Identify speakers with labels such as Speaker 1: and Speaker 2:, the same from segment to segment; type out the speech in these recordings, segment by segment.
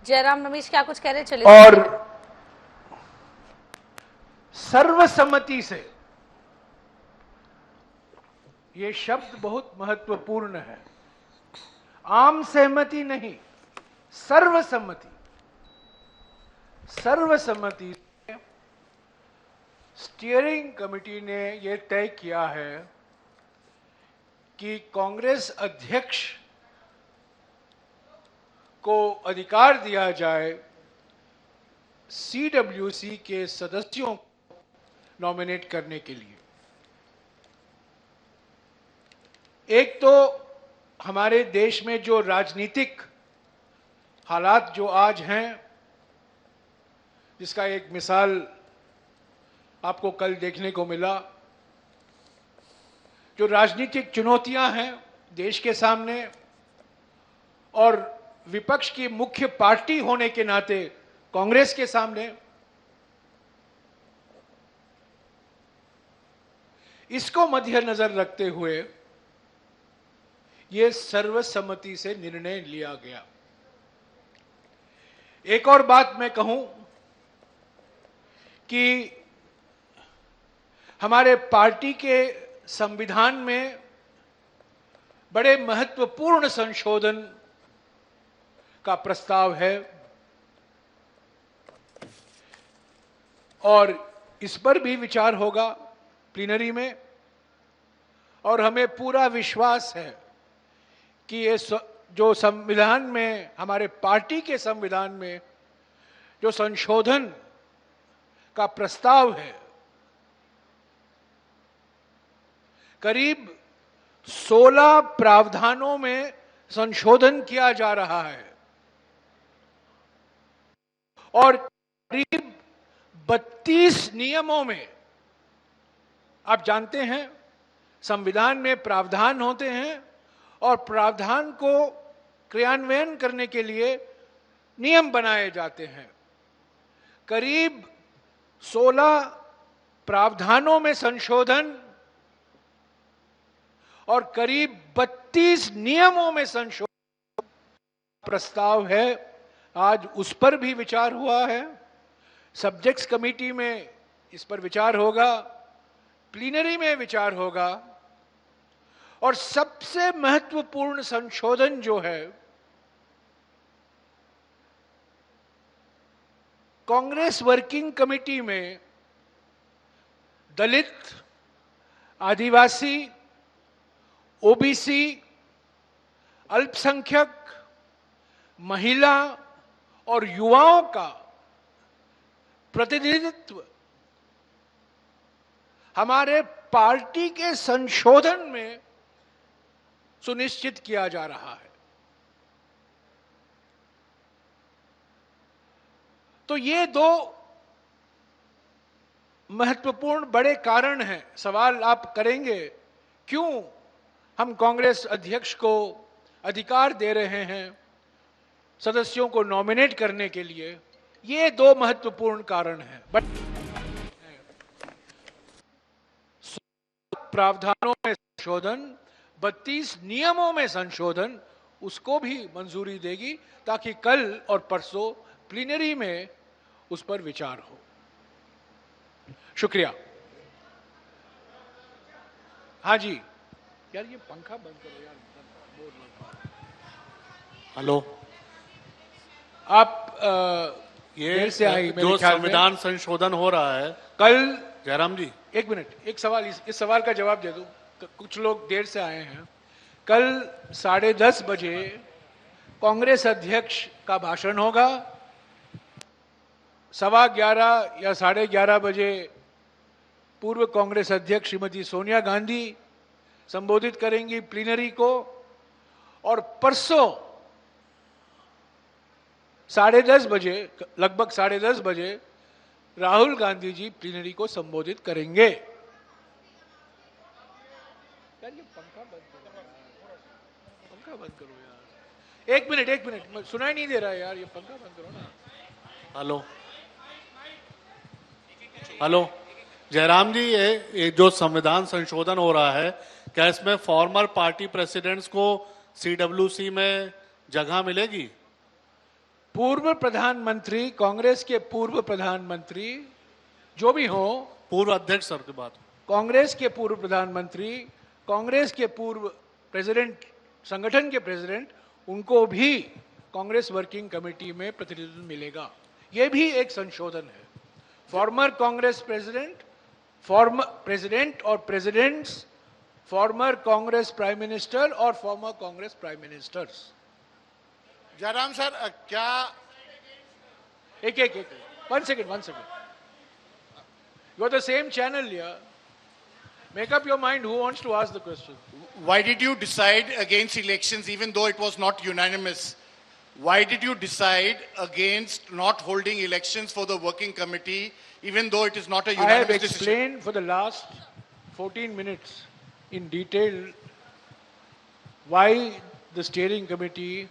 Speaker 1: जयराम रमेश क्या कुछ कह रहे, चलिए।
Speaker 2: और सर्वसम्मति से, ये शब्द बहुत महत्वपूर्ण है। आम सहमति नहीं, सर्वसम्मति। सर्वसम्मति से स्टीयरिंग कमेटी ने यह तय किया है कि कांग्रेस अध्यक्ष को अधिकार दिया जाए सीडब्ल्यूसी के सदस्यों को नॉमिनेट करने के लिए। एक तो हमारे देश में जो राजनीतिक हालात जो आज हैं, जिसका एक मिसाल आपको कल देखने को मिला, जो राजनीतिक चुनौतियां हैं देश के सामने, और विपक्ष की मुख्य पार्टी होने के नाते कांग्रेस के सामने, इसको मद्देनजर रखते हुए यह सर्वसम्मति से निर्णय लिया गया। एक और बात मैं कहूं कि हमारे पार्टी के संविधान में बड़े महत्वपूर्ण संशोधन का प्रस्ताव है और इस पर भी विचार होगा प्लीनरी में, और हमें पूरा विश्वास है कि ये जो संविधान में, हमारे पार्टी के संविधान में जो संशोधन का प्रस्ताव है, करीब 16 प्रावधानों में संशोधन किया जा रहा है और करीब 32 नियमों में, आप जानते हैं संविधान में प्रावधान होते हैं और प्रावधान को क्रियान्वयन करने के लिए नियम बनाए जाते हैं। करीब 16 प्रावधानों में संशोधन और करीब 32 नियमों में संशोधन प्रस्ताव है। आज उस पर भी विचार हुआ है, सब्जेक्ट्स कमेटी में इस पर विचार होगा, प्लीनरी में विचार होगा। और सबसे महत्वपूर्ण संशोधन जो है, कांग्रेस वर्किंग कमेटी में दलित, आदिवासी, ओबीसी, अल्पसंख्यक, महिला और युवाओं का प्रतिनिधित्व हमारे पार्टी के संशोधन में सुनिश्चित किया जा रहा है। तो ये दो महत्वपूर्ण बड़े कारण हैं। सवाल आप करेंगे क्यों हम कांग्रेस अध्यक्ष को अधिकार दे रहे हैं सदस्यों को नॉमिनेट करने के लिए। ये दो महत्वपूर्ण कारण हैं। बट प्रावधानों में संशोधन, 32 नियमों में संशोधन, उसको भी मंजूरी देगी ताकि कल और परसों प्लीनरी में उस पर विचार हो। शुक्रिया। हाँ जी, यार ये पंखा बंद करो यार, बोर लग।
Speaker 3: हेलो,
Speaker 2: आप
Speaker 3: ये
Speaker 2: से आई
Speaker 3: जो संविधान संशोधन हो रहा है
Speaker 2: कल।
Speaker 3: जयराम जी,
Speaker 2: एक मिनट, एक सवाल, इस सवाल का जवाब दे दूं। कुछ लोग देर से आए हैं। कल 10:30 बजे कांग्रेस अध्यक्ष का भाषण होगा। 11:15 या 11:30 बजे पूर्व कांग्रेस अध्यक्ष श्रीमती सोनिया गांधी संबोधित करेंगी प्लीनरी को, और परसों 10:30 बजे, लगभग 10:30 बजे राहुल गांधी जी प्लीनरी को संबोधित करेंगे। यार ये पंखा बंद करो यार। एक मिनट, सुनाई नहीं दे रहा है यार, ये पंखा बंद करो ना।
Speaker 3: हेलो जयराम जी, ये जो संविधान संशोधन हो रहा है, क्या इसमें फॉर्मर पार्टी प्रेसिडेंट्स को सीडब्ल्यूसी में जगह मिलेगी?
Speaker 2: पूर्व प्रधानमंत्री, कांग्रेस के पूर्व प्रधानमंत्री जो भी हो,
Speaker 3: पूर्व अध्यक्ष सर की बात,
Speaker 2: कांग्रेस के पूर्व प्रधानमंत्री, कांग्रेस के पूर्व प्रेसिडेंट, संगठन के प्रेसिडेंट, उनको भी कांग्रेस वर्किंग कमेटी में प्रतिनिधित्व मिलेगा। यह भी एक संशोधन है। Former Congress president, former president और presidents, former Congress prime minister और former Congress prime ministers.
Speaker 4: Jairam sir, क्या
Speaker 2: एक one second, you are the same channel here, make up your mind who wants to ask the question.
Speaker 4: why did you decide against elections even though it was not unanimous? Why did you decide against not holding elections for the working committee even though it is not a
Speaker 2: I have
Speaker 4: unanimous decision?
Speaker 2: explained for the last 14 minutes in detail why the steering committee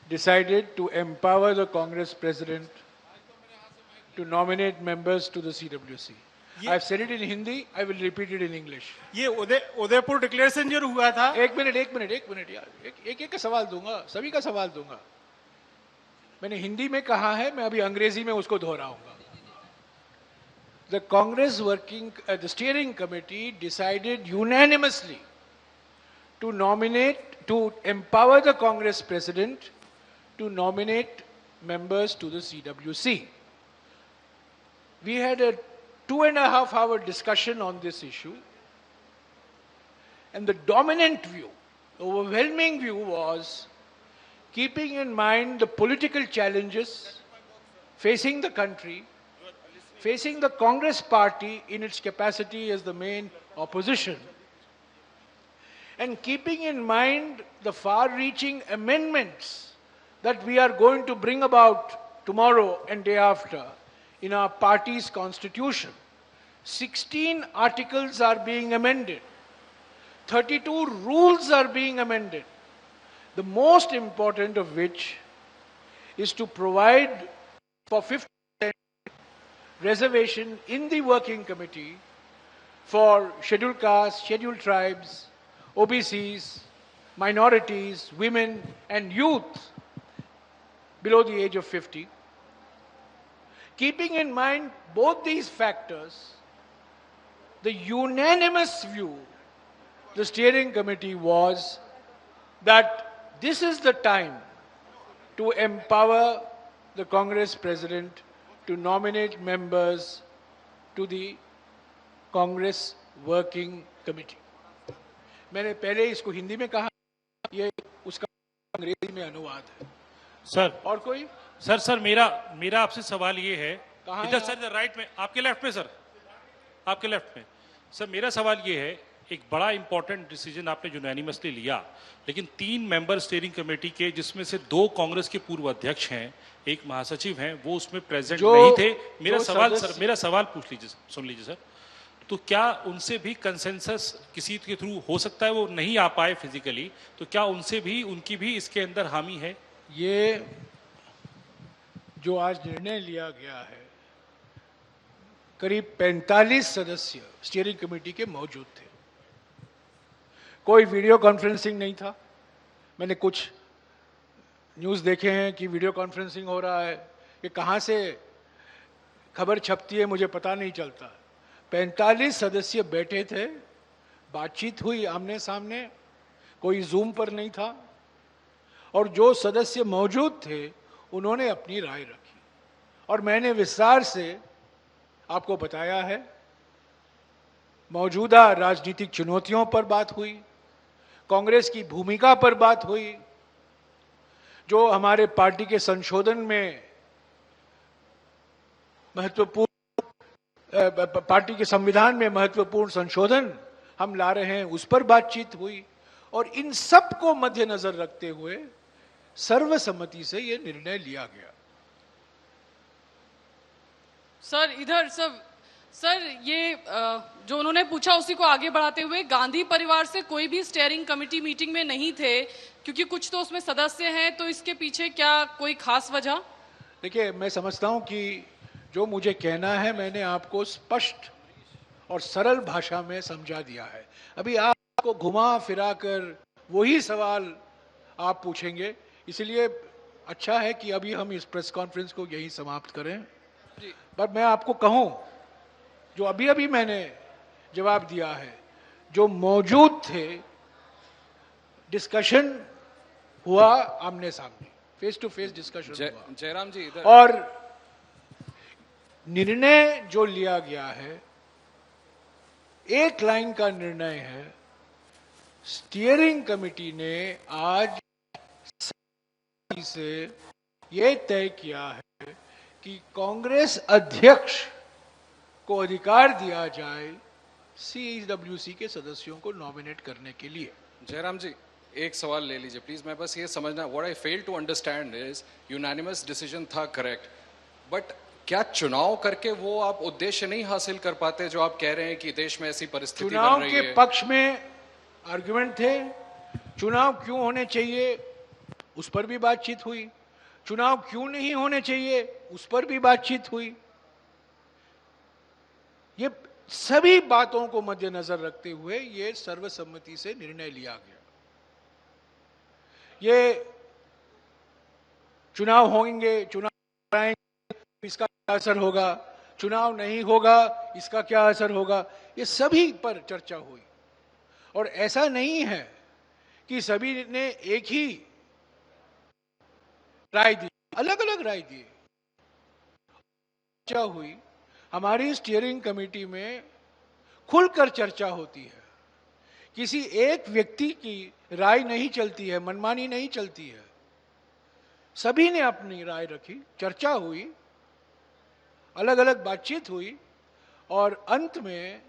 Speaker 2: decided to empower the Congress president to nominate members to the CWC. I have said it in Hindi, I will repeat it in English.
Speaker 5: ये Udaipur declaration जो हुआ था,
Speaker 2: एक minute यार, एक का सवाल दूंगा, सभी का सवाल दूंगा। मैंने हिंदी में कहा है, मैं अभी अंग्रेजी में उसको दोहराऊंगा। The Congress the steering committee decided unanimously to empower the Congress president to nominate members to the CWC. We had a 2.5-hour discussion on this issue, and the dominant view, the overwhelming view was, keeping in mind the political challenges facing the country, facing the Congress party in its capacity as the main opposition, and keeping in mind the far-reaching amendments that we are going to bring about tomorrow and day after in our party's constitution. 16 articles are being amended. 32 rules are being amended. The most important of which is to provide for 50% reservation in the working committee for scheduled castes, scheduled tribes, OBCs, minorities, women and youth below the age of 50. Keeping in mind both these factors, the unanimous view the steering committee was that this is the time to empower the Congress president to nominate members to the Congress working committee. मैंने पहले इसको हिंदी में कहा, ये उसका अंग्रेजी में अनुवाद है।
Speaker 5: सर
Speaker 2: और कोई?
Speaker 5: सर मेरा आपसे सवाल ये है,
Speaker 2: कहाँ
Speaker 5: इधर
Speaker 2: है
Speaker 5: सर, इधर राइट में, आपके लेफ्ट में सर, आपके लेफ्ट में। सर मेरा सवाल ये है, एक बड़ा इंपॉर्टेंट डिसीजन आपने यूनानिमसली लिया, लेकिन 3 मेंबर स्टीयरिंग कमेटी के, जिसमें से 2 कांग्रेस के पूर्व अध्यक्ष हैं, एक महासचिव हैं, वो उसमें प्रेजेंट नहीं थे। मेरा सवाल पूछ लीजिए, सुन लीजिए सर। तो क्या उनसे भी कंसेंसस किसी के थ्रू हो सकता है, वो नहीं आ पाए फिजिकली, तो क्या उनसे भी, उनकी भी इसके अंदर हामी है?
Speaker 2: ये जो आज निर्णय लिया गया है, करीब 45 सदस्य स्टीयरिंग कमेटी के मौजूद थे। कोई वीडियो कॉन्फ्रेंसिंग नहीं था। मैंने कुछ न्यूज़ देखे हैं कि वीडियो कॉन्फ्रेंसिंग हो रहा है, कि कहाँ से खबर छपती है मुझे पता नहीं चलता। 45 सदस्य बैठे थे, बातचीत हुई आमने सामने, कोई जूम पर नहीं था, और जो सदस्य मौजूद थे उन्होंने अपनी राय रखी और मैंने विस्तार से आपको बताया है। मौजूदा राजनीतिक चुनौतियों पर बात हुई, कांग्रेस की भूमिका पर बात हुई, जो हमारे पार्टी के संशोधन में महत्वपूर्ण, पार्टी के संविधान में महत्वपूर्ण संशोधन हम ला रहे हैं, उस पर बातचीत हुई, और इन सब को मद्देनजर रखते हुए सर्वसम्मति से यह निर्णय लिया गया।
Speaker 6: सर इधर सर ये जो उन्होंने पूछा उसी को आगे बढ़ाते हुए, गांधी परिवार से कोई भी स्टीयरिंग कमेटी मीटिंग में नहीं थे, क्योंकि कुछ तो उसमें सदस्य हैं, तो इसके पीछे क्या कोई खास वजह? देखिए, मैं समझता हूं कि जो मुझे कहना है मैंने आपको स्पष्ट और सरल भाषा में समझा दिया है। अभी आपको घुमा फिरा कर वही सवाल आप पूछेंगे, इसलिए
Speaker 2: अच्छा है कि अभी हम इस प्रेस कॉन्फ्रेंस को यहीं समाप्त करें। पर मैं आपको कहूं, जो अभी अभी मैंने जवाब दिया है, जो मौजूद थे, डिस्कशन हुआ आमने सामने, फेस टू फेस डिस्कशन हुआ।
Speaker 7: जयराम जी इधर।
Speaker 2: और निर्णय जो लिया गया है, एक लाइन का निर्णय है। स्टीयरिंग कमेटी ने आज से यह तय किया है कि कांग्रेस अध्यक्ष को अधिकार दिया जाए CWC के सदस्यों को नॉमिनेट करने के लिए।
Speaker 7: जयराम जी एक सवाल ले लीजिए प्लीज। मैं बस ये समझना, what I fail to understand is unanimous decision था करेक्ट, बट क्या चुनाव करके वो आप उद्देश्य नहीं हासिल कर पाते जो आप कह रहे हैं कि देश में ऐसी परिस्थिति बन
Speaker 2: चुनाव
Speaker 7: रही
Speaker 2: के
Speaker 7: है?
Speaker 2: पक्ष में आर्गुमेंट थे, चुनाव क्यों होने चाहिए उस पर भी बातचीत हुई, चुनाव क्यों नहीं होने चाहिए उस पर भी बातचीत हुई। ये सभी बातों को मद्देनजर रखते हुए ये सर्वसम्मति से निर्णय लिया गया। ये चुनाव होंगे, चुनाव कराएंगे, इसका क्या असर होगा, चुनाव नहीं होगा इसका क्या असर होगा, ये सभी पर चर्चा हुई। और ऐसा नहीं है कि सभी ने एक ही राय दी, अलग अलग राय दी। चर्चा हुई, हमारी स्टीयरिंग कमेटी में खुलकर चर्चा होती है, किसी एक व्यक्ति की राय नहीं चलती है, मनमानी नहीं चलती है। सभी ने अपनी राय रखी, चर्चा हुई, अलग अलग बातचीत हुई, और अंत में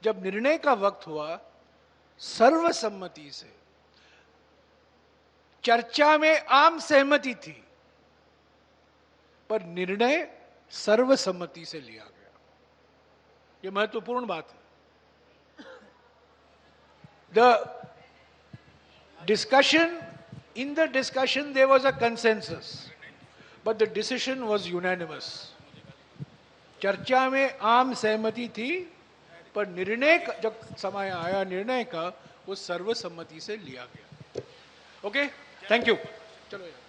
Speaker 2: जब निर्णय का वक्त हुआ, सर्वसम्मति से, चर्चा में आम सहमति थी पर निर्णय सर्वसम्मति से लिया गया। यह महत्वपूर्ण बात है। The discussion, in the discussion there was a consensus but the decision was unanimous। चर्चा में आम सहमति थी पर निर्णय जब समय आया निर्णय का, वो सर्वसम्मति से लिया गया। Okay, thank you. चलो यार।